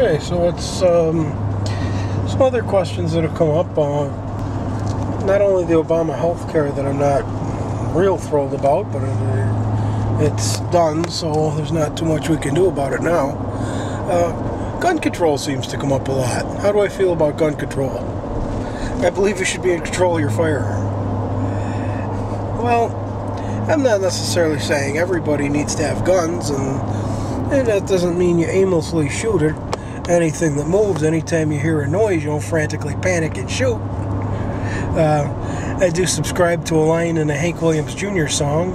Okay, so it's some other questions that have come up. Not only the Obama health care that I'm not real thrilled about, but it's done, so there's not too much we can do about it now. Gun control seems to come up a lot. How do I feel about gun control? I believe you should be in control of your firearm. Well, I'm not necessarily saying everybody needs to have guns, and that doesn't mean you aimlessly shoot at anything that moves. Anytime you hear a noise, you don't frantically panic and shoot. I do subscribe to a line in a Hank Williams Jr. song.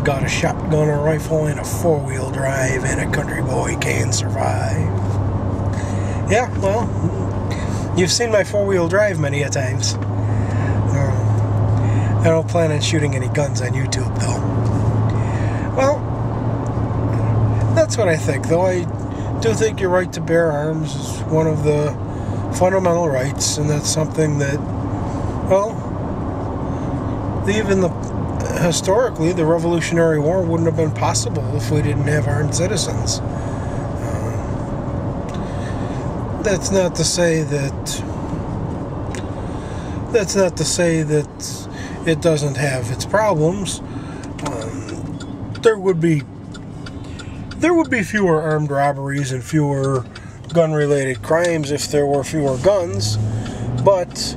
Got a shotgun, a rifle, and a four-wheel drive, and a country boy can survive. Yeah, well, you've seen my four-wheel drive many a times. I don't plan on shooting any guns on YouTube, though. Well, that's what I think, though. I do think your right to bear arms is one of the fundamental rights, and that's something that, well, historically, the Revolutionary War wouldn't have been possible if we didn't have armed citizens. That's not to say that it doesn't have its problems. There would be fewer armed robberies and fewer gun-related crimes if there were fewer guns, but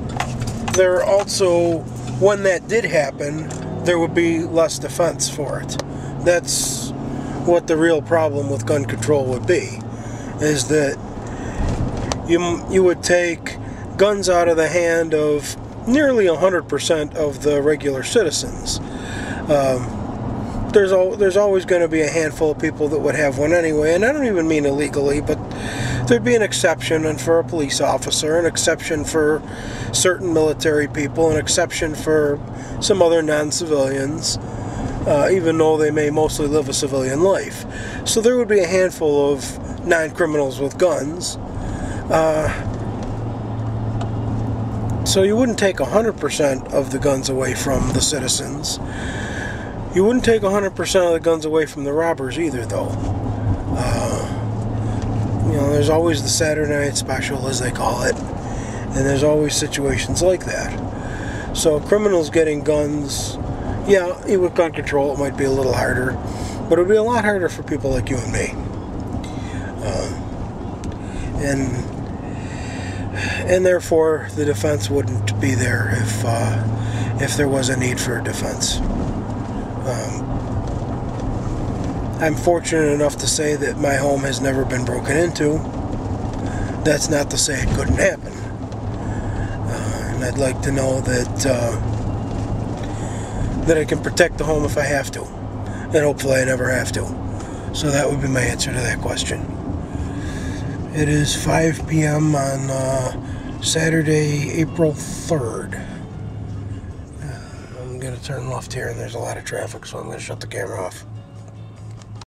there also, when that did happen, there would be less defense for it. That's what the real problem with gun control would be, is that you would take guns out of the hand of nearly 100% of the regular citizens. There's always going to be a handful of people that would have one anyway, and I don't even mean illegally, but there'd be an exception, and for a police officer, an exception for certain military people, an exception for some other non-civilians, even though they may mostly live a civilian life. So there would be a handful of non-criminals with guns. So you wouldn't take 100% of the guns away from the citizens. You wouldn't take 100% of the guns away from the robbers either, though. There's always the Saturday night special, as they call it, and there's always situations like that. So criminals getting guns, yeah, with gun control it might be a little harder, but it would be a lot harder for people like you and me. And therefore the defense wouldn't be there if there was a need for a defense. I'm fortunate enough to say that my home has never been broken into. That's not to say it couldn't happen. And I'd like to know that I can protect the home if I have to. And hopefully I never have to. So that would be my answer to that question. It is 5 p.m. on Saturday, April 3rd. I'm going to turn left here, and there's a lot of traffic, so I'm going to shut the camera off.